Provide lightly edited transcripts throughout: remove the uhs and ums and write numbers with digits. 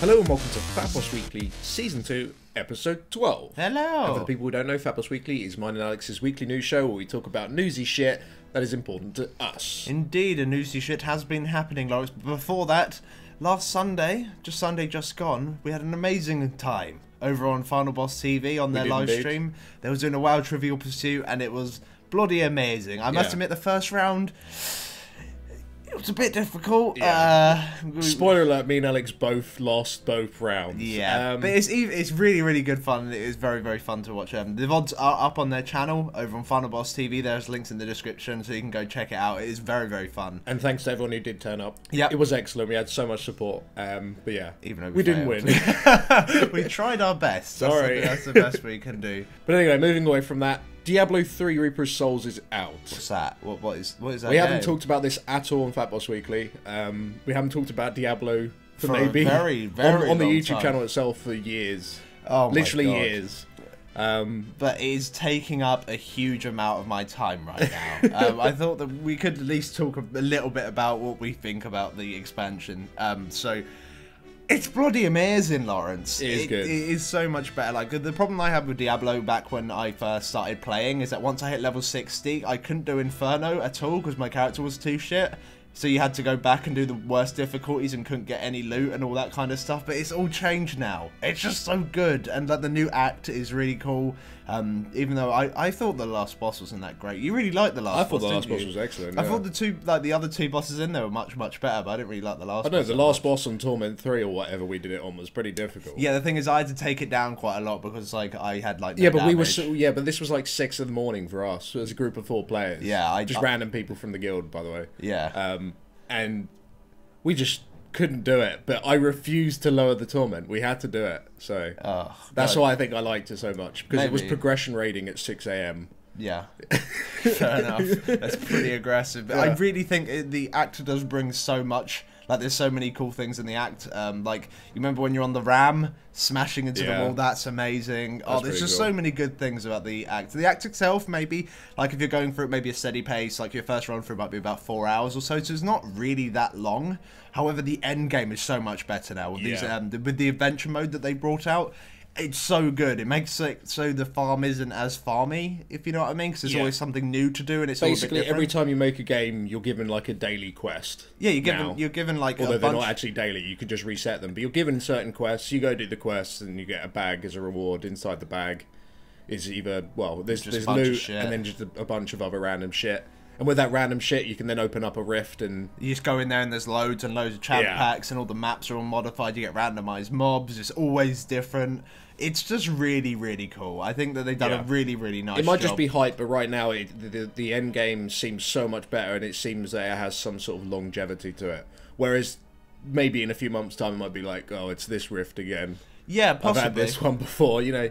Hello and welcome to Fatboss Weekly Season 2, Episode 12. Hello! And for the people who don't know, Fatboss Weekly is mine and Alex's weekly news show where we talk about newsy shit that is important to us. Indeed, a newsy shit has been happening, Lawrence. But before that, last Sunday, just gone, we had an amazing time over on FatBoss TV on their live stream. They were doing a WoW Trivial Pursuit and it was bloody amazing. I must admit, the first round, it was a bit difficult. Yeah. Spoiler alert, me and Alex both lost both rounds. Yeah, but it's really, really good fun. It is very, very fun to watch. The VODs are up on their channel over on FatBoss TV. There's links in the description so you can go check it out. It is very, very fun. And thanks to everyone who did turn up. Yeah, it was excellent. We had so much support. But yeah, even though we didn't win. We tried our best. Sorry. That's the best we can do. But anyway, moving away from that, Diablo III Reaper's Souls is out. What's that? What is that? We haven't talked about this at all on Fatboss Weekly. We haven't talked about Diablo for maybe a very, very on the long YouTube time. channel itself for years. Oh my literally God. years. But it is taking up a huge amount of my time right now. I thought that we could at least talk a little bit about what we think about the expansion. So it's bloody amazing, Lawrence. It is good. It is so much better. Like, the problem I had with Diablo back when I first started playing is that once I hit level 60, I couldn't do Inferno at all because my character was too shit. So you had to go back and do the worst difficulties and couldn't get any loot and all that kind of stuff. But it's all changed now. It's just so good. And like the new act is really cool. Even though I thought the last boss wasn't that great. You really liked the last boss, I thought the last boss was excellent. I thought the other two bosses in there were much, much better, but I didn't really like the last boss. I know, the last boss on Torment 3 or whatever we did it on was pretty difficult. Yeah, the thing is I had to take it down quite a lot because like I had like no yeah, but damage. but this was like 6 in the morning for us. So it was a group of 4 players. Yeah, just random people from the guild, by the way. Yeah. And we just couldn't do it, but I refused to lower the torment. We had to do it, so that's why I think I liked it so much, because it was progression rating at 6 AM. Yeah, fair enough. That's pretty aggressive. But I really think the act does bring so much. Like, there's so many cool things in the act. Like, you remember when you're on the ram, smashing into the wall? That's amazing. There's just so many good things about the act. The act itself, maybe, like, if you're going through it, maybe a steady pace, like, your first run through might be about 4 hours or so, so it's not really that long. However, the end game is so much better now with these, with the adventure mode that they brought out. It's so good. It makes it so the farm isn't as farmy, if you know what I mean, because there's always something new to do, and it's basically all a bit every time you make a game, you're given like a daily quest. Yeah, you're given like although a they're bunch... not actually daily, you can just reset them. But you're given certain quests. You go do the quests, and you get a bag as a reward. Inside the bag is either there's loot and then just a bunch of other random shit. And with that random shit, you can then open up a rift and... You just go in there and there's loads and loads of champ packs and all the maps are all modified. You get randomized mobs. It's always different. It's just really, really cool. I think that they've done a really, really nice job. It might just be hype, but right now the end game seems so much better, and it seems that it has some sort of longevity to it. Whereas maybe in a few months' time, it might be like, oh, it's this rift again. Yeah, possibly. I've had this one before, you know.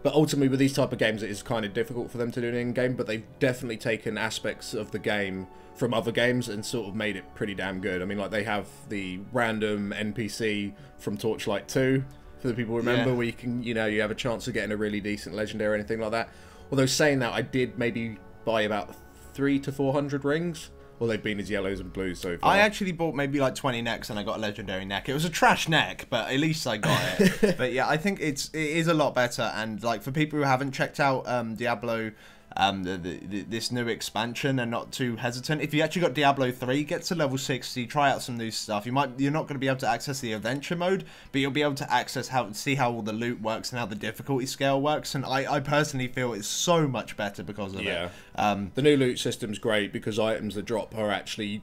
But ultimately, with these type of games, it is kind of difficult for them to do an in-game, but they've definitely taken aspects of the game from other games and sort of made it pretty damn good. I mean, like, they have the random NPC from Torchlight 2, for the people who remember, where you can, you know, you have a chance of getting a really decent legendary or anything like that. Although, saying that, I did maybe buy about 300 to 400 rings. Well, they've been as yellows and blues so far. I actually bought maybe like 20 necks and I got a legendary neck. It was a trash neck, but at least I got it. But yeah, I think it is a lot better. And like for people who haven't checked out Diablo, this new expansion and not too hesitant, if you actually got Diablo 3, get to level 60, try out some new stuff. You're not going to be able to access the adventure mode, but you'll be able to access see how all the loot works and how the difficulty scale works. And I personally feel it's so much better because of it. The new loot system's great because items that drop are actually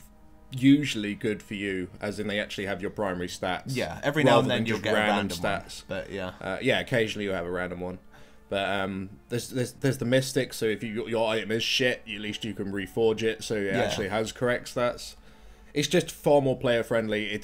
usually good for you, as in they actually have your primary stats. Yeah, every now and then you'll get a random stats. But yeah, occasionally you'll have a random one. But there's the Mystic, so if your item is shit, at least you can reforge it, so it actually has correct stats. It's just far more player friendly.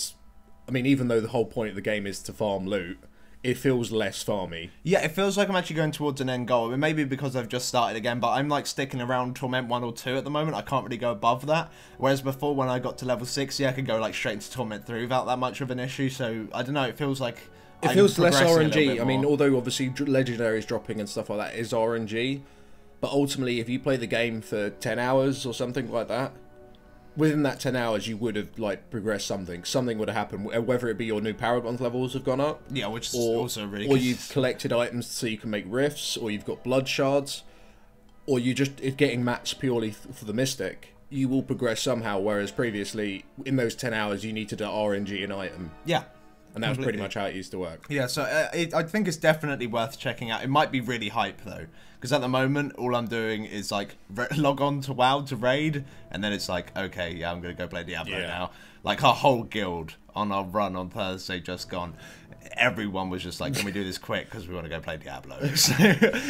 I mean, even though the whole point of the game is to farm loot, it feels less farmy. Yeah, it feels like I'm actually going towards an end goal. I mean, maybe because I've just started again, but I'm like sticking around Torment 1 or 2 at the moment. I can't really go above that. Whereas before, when I got to level 60, I could go like straight into Torment 3 without that much of an issue. So I don't know. It feels like it feels less RNG. I mean, although obviously legendaries dropping and stuff like that is RNG, but ultimately, if you play the game for 10 hours or something like that, within that 10 hours, you would have like progressed something. Something would have happened, whether it be your new Paragon levels have gone up, yeah, which is also really or good. you've collected items so you can make rifts, or you've got blood shards, or you just getting matched purely for the mystic. You will progress somehow, whereas previously in those 10 hours you needed to RNG an item. Yeah. And that was pretty much how it used to work. Yeah, so I think it's definitely worth checking out. It might be really hype, though. Because at the moment, all I'm doing is, like, log on to WoW to raid. And then it's like, okay, yeah, I'm going to go play Diablo now. Like, our whole guild on our run on Thursday just gone. Everyone was just like, can we do this quick? Because we want to go play Diablo. So,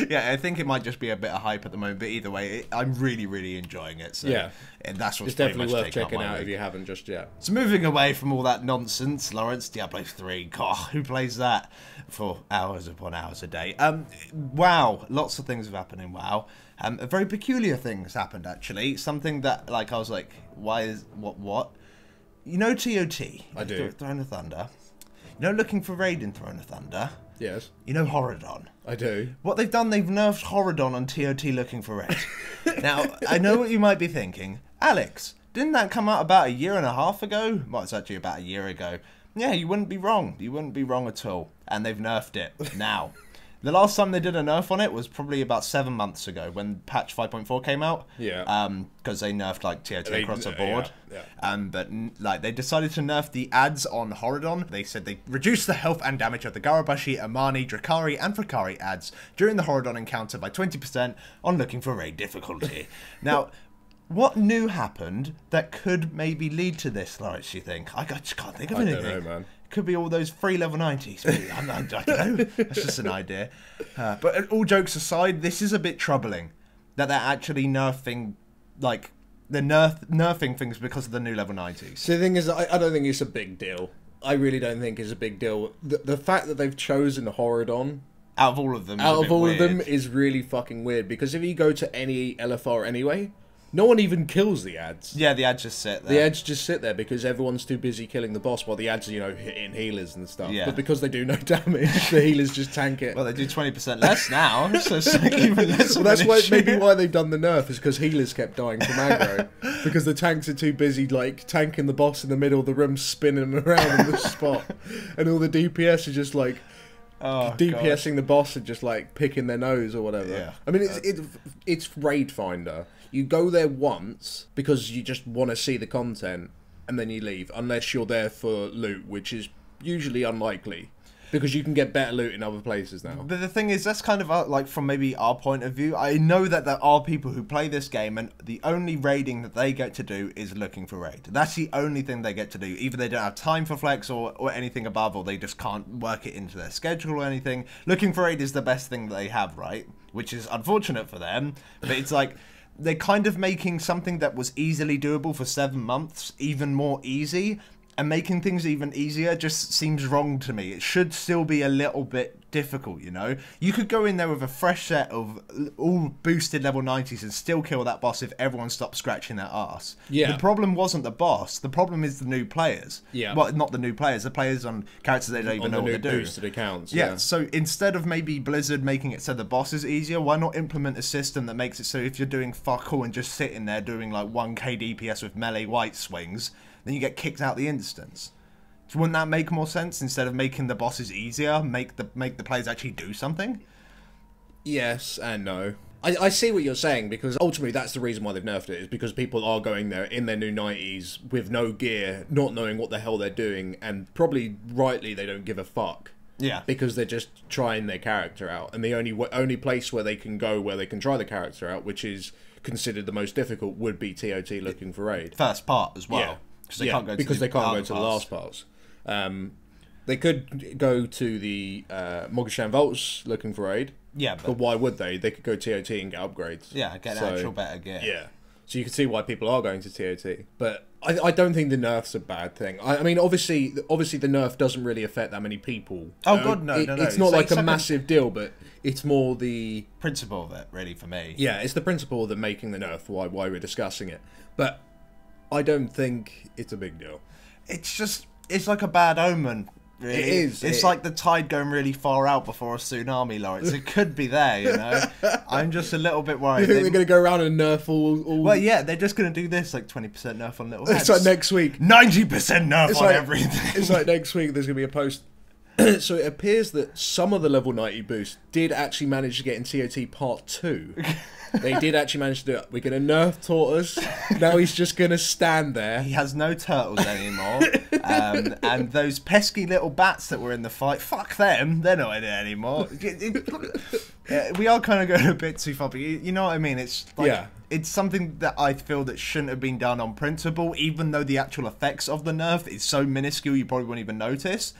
yeah, I think it might just be a bit of hype at the moment. But either way, I'm really, really enjoying it. So, yeah. And that's what's it's definitely worth checking out if you haven't just yet. So moving away from all that nonsense, Lawrence, Diablo 3, God, who plays that for hours upon hours a day? WoW, lots of things have happened in WoW. A very peculiar thing has happened, actually. Something that, like, I was like, why is, what? You know TOT? I do. Throne of Thunder. You know Looking for Raid in Throne of Thunder? Yes. You know Horadon? I do. What they've done, they've nerfed Horadon on TOT Looking for Raid. Now, I know what you might be thinking. Alex, didn't that come out about a year and a half ago? Well, it's actually about a year ago. Yeah, you wouldn't be wrong. You wouldn't be wrong at all. And they've nerfed it now. The last time they did a nerf on it was probably about 7 months ago when patch 5.4 came out. Yeah. Because they nerfed like TOT across the board. Yeah. But like they decided to nerf the ads on Horadon. They said they reduced the health and damage of the Garabashi, Amani, Drakari, and Frakari ads during the Horadon encounter by 20% on Looking for Raid difficulty. Now, what new happened that could maybe lead to this, Lawrence, you think? I just can't think of anything. I don't know, man. Could be all those free level 90s. I don't know. That's just an idea. But all jokes aside, this is a bit troubling that they're actually nerfing, like, they're nerfing things because of the new level 90s. So the thing is, I don't think it's a big deal. I really don't think it's a big deal. The fact that they've chosen Horadon out of all of them is really fucking weird, because if you go to any LFR anyway, no one even kills the ads. Yeah, the ads just sit there. The ads just sit there because everyone's too busy killing the boss while the ads are, you know, hitting healers and stuff. Yeah. But because they do no damage, the healers just tank it. Well, they do 20% less now, so it's like even less. Well, that's maybe why they've done the nerf, is because healers kept dying from aggro. Because the tanks are too busy, like, tanking the boss in the middle of the room, spinning around in the spot. And all the DPS are just, like, DPSing the boss and just, like, picking their nose or whatever. Yeah. I mean, it's Raid Finder. You go there once because you just want to see the content, and then you leave, unless you're there for loot, which is usually unlikely, because you can get better loot in other places now. But the thing is, that's kind of like from maybe our point of view. I know that there are people who play this game and the only raiding that they get to do is Looking for Raid. That's the only thing they get to do. Either they don't have time for flex or anything above, or they just can't work it into their schedule or anything. Looking for Raid is the best thing that they have, right? Which is unfortunate for them, but it's like they're kind of making something that was easily doable for 7 months even more easy, and making things even easier just seems wrong to me. It should still be a little bit difficult, you know? You could go in there with a fresh set of all boosted level 90s and still kill that boss if everyone stopped scratching their ass. Yeah. The problem wasn't the boss. The problem is the new players. Yeah. Well, not the new players. The players on characters they don't even know what they do. Boosted accounts. Yeah, so instead of maybe Blizzard making it so the boss is easier, why not implement a system that makes it so if you're doing fuck all and just sitting there doing like 1k DPS with melee white swings, then you get kicked out the instance. Wouldn't that make more sense instead of making the bosses easier? Make the players actually do something? Yes and no. I see what you're saying, because ultimately that's the reason why they've nerfed it, is because people are going there in their new 90s with no gear, not knowing what the hell they're doing, and probably rightly they don't give a fuck. Yeah. Because they're just trying their character out, and the only place where they can go where they can try the character out, which is considered the most difficult, would be TOT Looking for Raid. First part as well. Yeah. They can't go because they can't go to the last parts. They could go to the Mogashan Vaults Looking for Raid. Yeah, but why would they? They could go TOT and get upgrades. Yeah, get actual better gear. Yeah. So you can see why people are going to TOT. But I don't think the nerf's a bad thing. I mean, obviously the nerf doesn't really affect that many people. Oh, God, no. It's not like a massive deal, but it's more the principle of it, really, for me. Yeah, it's the principle that making the nerf, why we're discussing it. But I don't think it's a big deal. It's just, it's like a bad omen Really. It is. It's like the tide going really far out before a tsunami, Lawrence. It could be there, you know. I'm just a little bit worried. You think they're going to go around and nerf all... Well, yeah, they're just going to do this, like 20% nerf on little heads. It's like next week. 90% nerf on everything. It's like next week there's going to be a post. So it appears that some of the level 90 boosts did actually manage to get in TOT Part 2. They did actually manage to do it. We're going to nerf Tortoise. Now he's just going to stand there. He has no turtles anymore. And those pesky little bats that were in the fight, fuck them. They're not in it anymore. We are kind of going a bit too far, but you know what I mean? It's like, yeah. It's something that I feel that shouldn't have been done on principle, even though the actual effects of the nerf is so minuscule you probably won't even notice.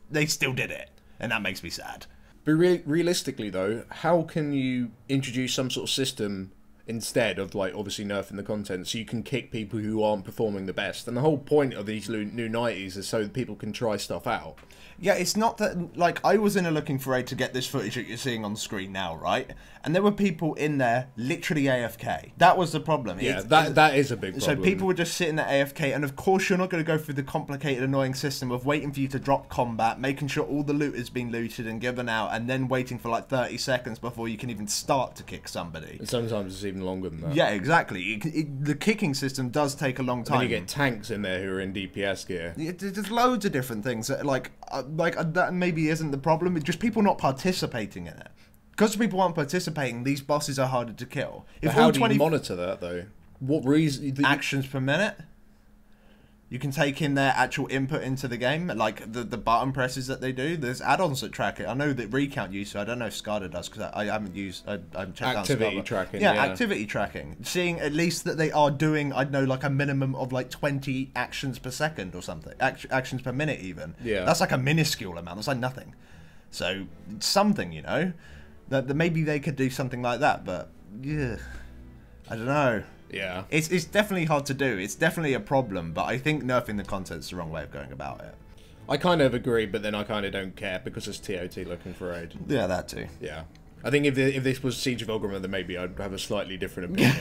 They still did it, and that makes me sad. But realistically, though, how can you introduce some sort of system instead of, like, obviously nerfing the content so you can kick people who aren't performing the best? And the whole point of these new 90s is so that people can try stuff out. Yeah, it's not that, like, I was in a looking for aid to get this footage that you're seeing on screen now, right? And there were people in there literally AFK. That was the problem. Yeah, that is a big problem. So people were just sitting there AFK, and of course you're not going to go through the complicated, annoying system of waiting for you to drop combat, making sure all the loot has been looted and given out, and then waiting for like 30 seconds before you can even start to kick somebody. And sometimes it's even longer than that. Yeah, exactly. The kicking system does take a long time. And you get tanks in there who are in DPS gear. There's loads of different things that, like that maybe isn't the problem. It's just people not participating in it. Because people aren't participating, these bosses are harder to kill. But how do you monitor that, though? What reason? Actions per minute. You can take in their actual input into the game, like the button presses that they do. There's add-ons that track it. I know that Recount used to. I don't know if SCADA does, because I haven't used... I haven't checked activity out SCADA. tracking. Yeah, activity tracking. Seeing at least that they are doing, I know, like a minimum of like 20 actions per second or something. Actions per minute, even. Yeah. That's like a minuscule amount. That's like nothing. So, it's something, you know? That maybe they could do something like that, but yeah, I don't know. Yeah, it's definitely hard to do. It's definitely a problem, but I think nerfing the content's the wrong way of going about it. I kind of agree, but then I kind of don't care because it's TOT looking for aid. Yeah, that too. Yeah, I think if this was Siege of Ulgrimmar, then maybe I'd have a slightly different opinion.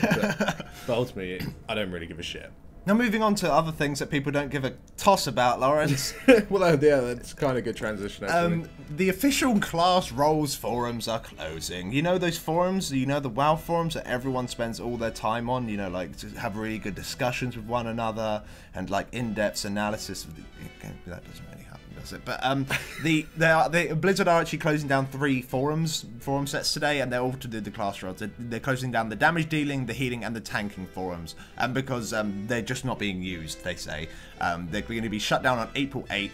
but ultimately, I don't really give a shit. Now moving on to other things that people don't give a toss about, Lawrence. Well, yeah, that's kind of a good transition, actually. The official class roles forums are closing. You know those forums? You know the WoW forums that everyone spends all their time on? You know, like, to have really good discussions with one another and, like, in-depth analysis of the game. That doesn't really happen, does it? But Blizzard are actually closing down 3 forum sets today, and they're all to do the class roles. They're closing down the damage dealing, the healing, and the tanking forums, and because they're just not being used, they say. They're going to be shut down on April 8th.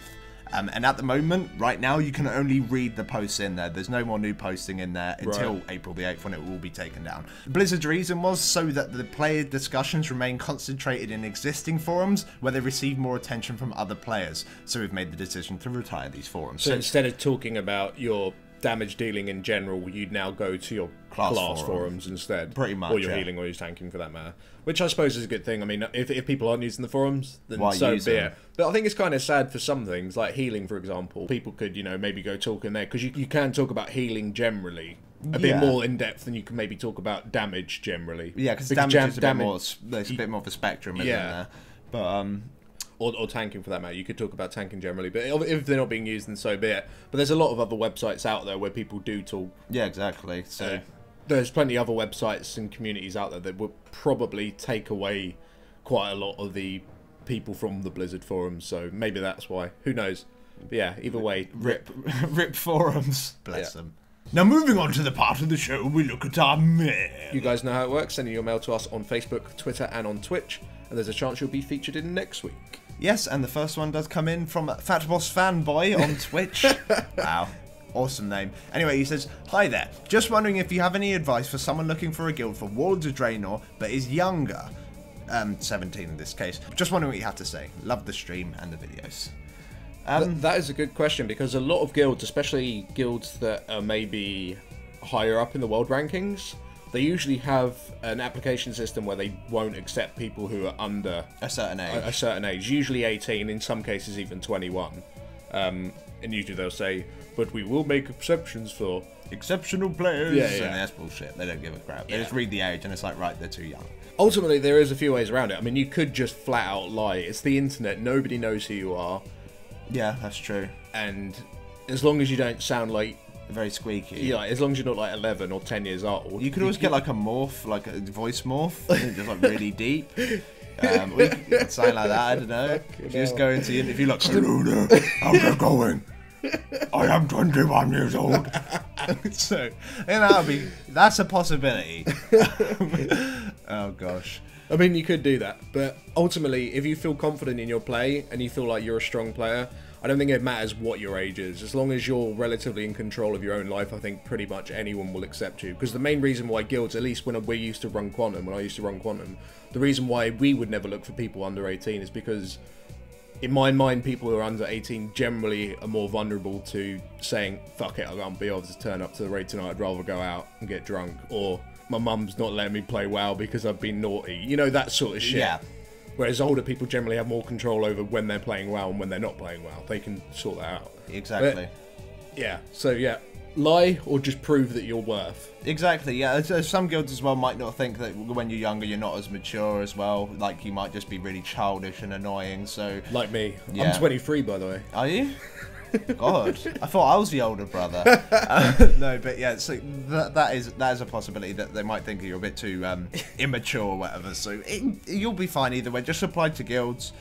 And at the moment, right now, you can only read the posts in there. There's no more new posting in there until April the 8th, when it will be taken down. Blizzard's reason was so that the player discussions remain concentrated in existing forums where they receive more attention from other players. So we've made the decision to retire these forums. So instead of talking about your damage dealing in general, you'd now go to your class forums instead. Pretty much, or your healing or your tanking, for that matter. Which I suppose is a good thing. I mean, if people aren't using the forums, then so be it. But I think it's kind of sad for some things, like healing, for example. People could, you know, maybe go talk in there, because you can talk about healing generally a bit more in depth than you can maybe talk about damage generally. Yeah, because damage is a bit more. There's a bit more of a spectrum in there. But or tanking, for that matter. You could talk about tanking generally, but if they're not being used, then so be it. But there's a lot of other websites out there where people do talk. Yeah, exactly. So there's plenty of other websites and communities out there that would probably take away quite a lot of the people from the Blizzard forums, so maybe that's why. Who knows? But yeah, either way, rip forums. Bless them. Now moving on to the part of the show we look at our mail. You guys know how it works. Send your mail to us on Facebook, Twitter, and on Twitch, and there's a chance you'll be featured in next week. Yes, and the first one does come in from Fatboss Fanboy on Twitch. Wow. Awesome name. Anyway, he says, "Hi there. Just wondering if you have any advice for someone looking for a guild for Warlords of Draenor, but is younger. 17 in this case. Just wondering what you have to say. Love the stream and the videos." That is a good question, because a lot of guilds, especially guilds that are maybe higher up in the world rankings, they usually have an application system where they won't accept people who are under a certain age. Usually 18, in some cases even 21. And usually they'll say, "But we will make exceptions for exceptional players." Yeah. And that's bullshit. They don't give a crap. They just read the age and it's like, right, they're too young. Ultimately, there is a few ways around it. I mean, you could just flat out lie. It's the internet. Nobody knows who you are. Yeah, that's true. And as long as you don't sound like very squeaky. Yeah, as long as you're not like 11 or 10 years old. You could always get like a morph, like a voice morph, just like really deep. Or you could sound like that, I don't know. You just go into the interview like, hello there, how's it going? I am 21 years old. So, that's a possibility. Oh gosh. I mean, you could do that, but ultimately, if you feel confident in your play and you feel like you're a strong player, I don't think it matters what your age is. As long as you're relatively in control of your own life, I think pretty much anyone will accept you. Because the main reason why guilds, at least when we used to run Quantum, when I used to run Quantum, the reason why we would never look for people under 18 is because, in my mind, people who are under 18 generally are more vulnerable to saying, fuck it, I can't be able to turn up to the raid tonight, I'd rather go out and get drunk, or my mum's not letting me play WoW because I've been naughty. You know, that sort of shit. Yeah. Whereas older people generally have more control over when they're playing WoW and when they're not playing WoW. They can sort that out. Exactly. But, yeah, so yeah, lie or just prove that you're worth. Exactly, yeah. Some guilds as well might not think that when you're younger you're not as mature as well. Like, you might just be really childish and annoying, so... Like me. Yeah. I'm 23, by the way. Are you? God, I thought I was the older brother. No, but yeah, so that is a possibility that they might think you're a bit too immature or whatever. So you'll be fine either way. Just apply to guilds.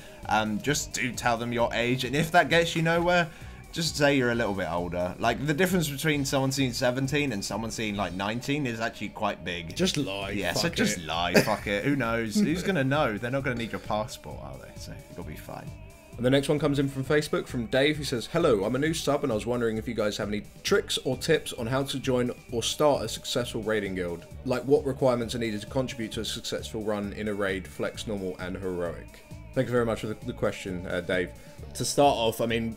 Just do tell them your age, and if that gets you nowhere, just say you're a little bit older. Like, the difference between someone seeing 17 and someone seeing like 19 is actually quite big. Just lie. Yeah, so just lie. Fuck it. Who knows? Who's gonna know? They're not gonna need your passport, are they? So you'll be fine. And the next one comes in from Facebook, from Dave, who says, hello, I'm a new sub and I was wondering if you guys have any tricks or tips on how to join or start a successful raiding guild. Like, what requirements are needed to contribute to a successful run in a raid, flex, normal, and heroic? Thank you very much for the question, Dave. To start off, I mean,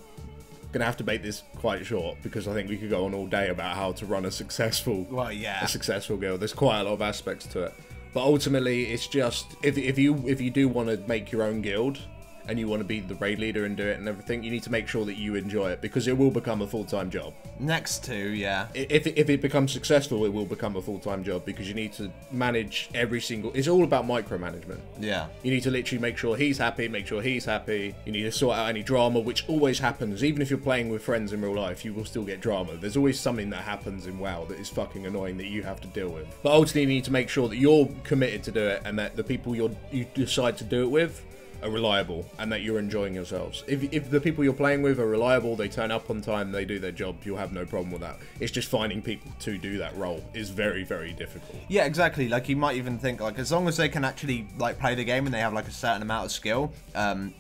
going to have to make this quite short because I think we could go on all day about how to run a successful, a successful guild. There's quite a lot of aspects to it. But ultimately, it's just, if you do want to make your own guild, and you want to be the raid leader and do it and everything, you need to make sure that you enjoy it, because it will become a full-time job. Next to, yeah. If it becomes successful, it will become a full-time job, because you need to manage every single... It's all about micromanagement. Yeah. You need to literally make sure he's happy, make sure he's happy. You need to sort out any drama, which always happens. Even if you're playing with friends in real life, you will still get drama. There's always something that happens in WoW that is fucking annoying that you have to deal with. But ultimately, you need to make sure that you're committed to do it, and that the people you decide to do it with are reliable, and that you're enjoying yourselves. If the people you're playing with are reliable, they turn up on time, they do their job, you'll have no problem with that. It's just finding people to do that role is very, very difficult. Yeah, exactly. Like, you might even think, like, as long as they can actually, like, play the game and they have, like, a certain amount of skill,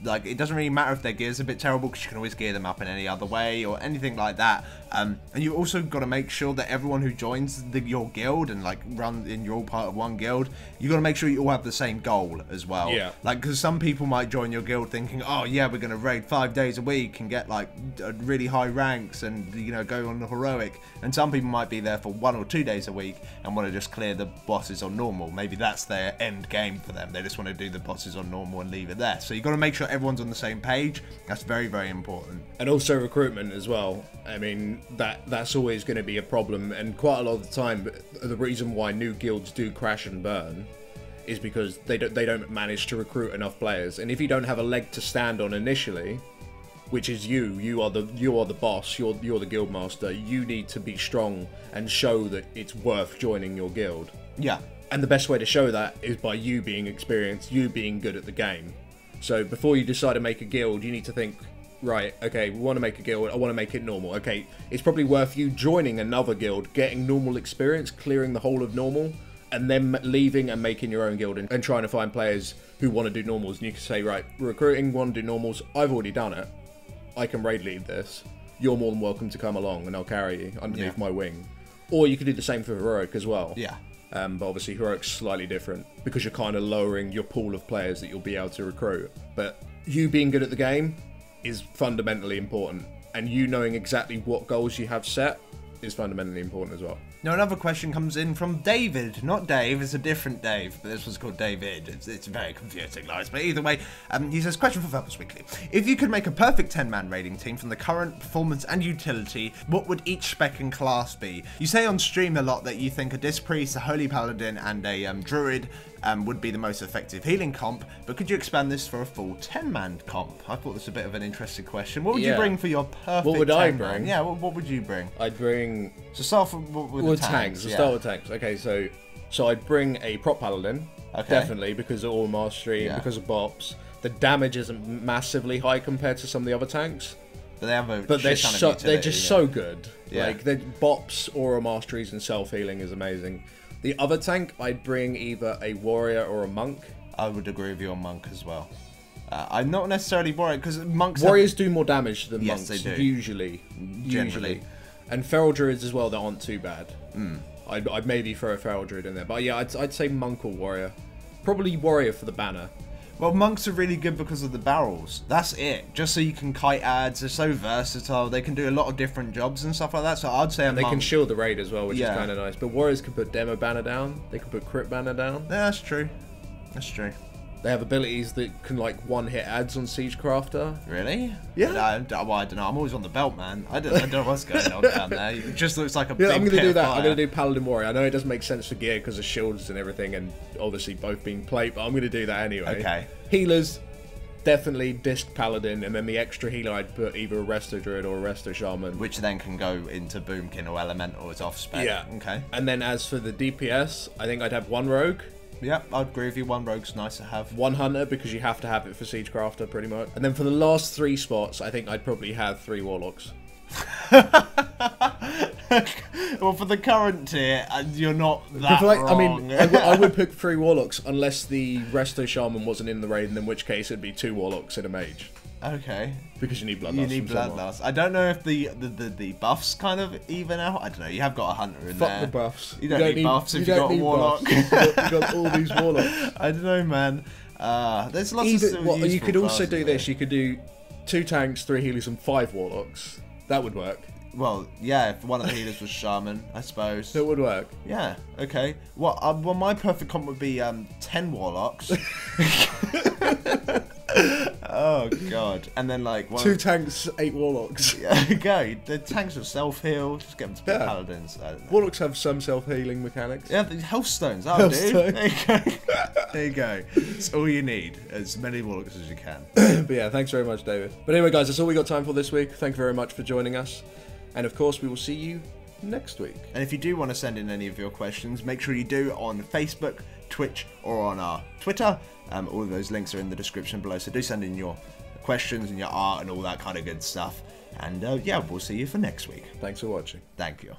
like, it doesn't really matter if their gear's a bit terrible, because you can always gear them up in any other way or anything like that. And you also got to make sure that everyone who joins your guild and, like, you're all part of one guild, you got to make sure you all have the same goal as well. Yeah. Like, because some people might join your guild thinking, oh yeah, we're going to raid 5 days a week and get, like, really high ranks and, you know, go on the heroic. And some people might be there for 1 or 2 days a week and want to just clear the bosses on normal. Maybe that's their end game for them. They just want to do the bosses on normal and leave it there. So you got to make sure everyone's on the same page. That's very, very important. And also recruitment as well. I mean, that's always going to be a problem, and quite a lot of the time, the reason why new guilds do crash and burn is because they don't manage to recruit enough players. And if you don't have a leg to stand on initially, which is you are the boss, you're the guild master, you need to be strong and show that it's worth joining your guild. Yeah. And the best way to show that is by you being experienced, you being good at the game. So before you decide to make a guild, you need to think, right, okay, we want to make a guild, I want to make it normal. Okay, it's probably worth you joining another guild, getting normal experience, clearing the whole of normal, and then leaving and making your own guild and trying to find players who want to do normals. And you can say, right, recruiting, want to do normals, I've already done it, I can raid lead this, you're more than welcome to come along and I'll carry you underneath my wing. Or you could do the same for heroic as well. Yeah. But obviously heroic's slightly different, because you're kind of lowering your pool of players that you'll be able to recruit. But you being good at the game is fundamentally important, and you knowing exactly what goals you have set is fundamentally important as well. Now another question comes in from David, not Dave, it's a different Dave, but this was called David. It's very confusing, guys. But either way, he says, question for Fatboss Weekly. If you could make a perfect 10-man raiding team from the current performance and utility, what would each spec and class be? You say on stream a lot that you think a Disc Priest, a Holy Paladin, and a Druid would be the most effective healing comp, but could you expand this for a full 10-man comp? I thought this was a bit of an interesting question. What would you bring for your perfect 10-man? What would I bring? Yeah, what would you bring? I'd bring... So start with tanks. Let's start with tanks. Okay, so I'd bring a prop paladin, definitely, because of all mastery, because of bops. The damage isn't massively high compared to some of the other tanks, but they have a they're just so good. Like the bops, aura masteries, and self healing is amazing. The other tank, I'd bring either a warrior or a monk. I would agree with you on monk as well. I'm not necessarily warrior because warriors do more damage than monks. Yes, they do. Usually. And feral druids as well that aren't too bad. I'd maybe throw a feral druid in there, but yeah, I'd say monk or warrior. Probably warrior for the banner. Well, monks are really good because of the barrels. That's it. Just so you can kite ads. They're so versatile. They can do a lot of different jobs and stuff like that. So I'd say a monk. They can shield the raid as well, which is kind of nice. But warriors can put demo banner down. They can put crit banner down. Yeah, that's true. That's true. They have abilities that can like one-hit ads on Siege Crafter. Really? Yeah. I don't know. I'm always on the belt, man. I don't know what's going on down there. It just looks like a big I'm going to do that. Fire. I'm going to do Paladin Warrior. I know it doesn't make sense for gear because of shields and everything, and obviously both being plate, but I'm going to do that anyway. Okay. Healers, definitely Disc Paladin, and then the extra healer I'd put either a Resto Druid or a Resto Shaman. Which then can go into Boomkin or Elemental as off-spec. Yeah. Okay. And then as for the DPS, I think I'd have one Rogue. Yep, I'd agree with you. One Rogue's nice to have. One Hunter, because you have to have it for Siege Crafter, pretty much. And then for the last 3 spots, I think I'd probably have 3 Warlocks. Well, for the current tier, you're not that wrong. I mean, I would pick 3 Warlocks unless the Resto Shaman wasn't in the raid, and in which case it'd be 2 Warlocks and a Mage. Okay. Because you need Bloodlust. You need Bloodlust. I don't know if the buffs kind of even out. I don't know. You have got a Hunter in there. Fuck the buffs. You don't need buffs if you got a Warlock. You got all these Warlocks. I don't know, man. There's lots of you could also do this. You could do 2 tanks, 3 healers, and 5 Warlocks. That would work. Well, yeah, if one of the healers was Shaman, I suppose. It would work. Yeah, okay. Well, my perfect comp would be 10 Warlocks. Oh, God. And then, like... 2 tanks, 8 Warlocks. Yeah, go. The tanks will self-heal. Just get them to be Paladins. I don't know. Warlocks have some self-healing mechanics. Yeah, the Health Stones. That'll do. There you go. There you go. It's all you need. As many Warlocks as you can. But yeah, thanks very much, David. But anyway, guys, that's all we got time for this week. Thank you very much for joining us. And of course, we will see you next week. And if you do want to send in any of your questions, make sure you do on Facebook, Twitch, or on our Twitter. All of those links are in the description below. So do send in your questions and your art and all that kind of good stuff. And yeah, we'll see you for next week. Thanks for watching. Thank you.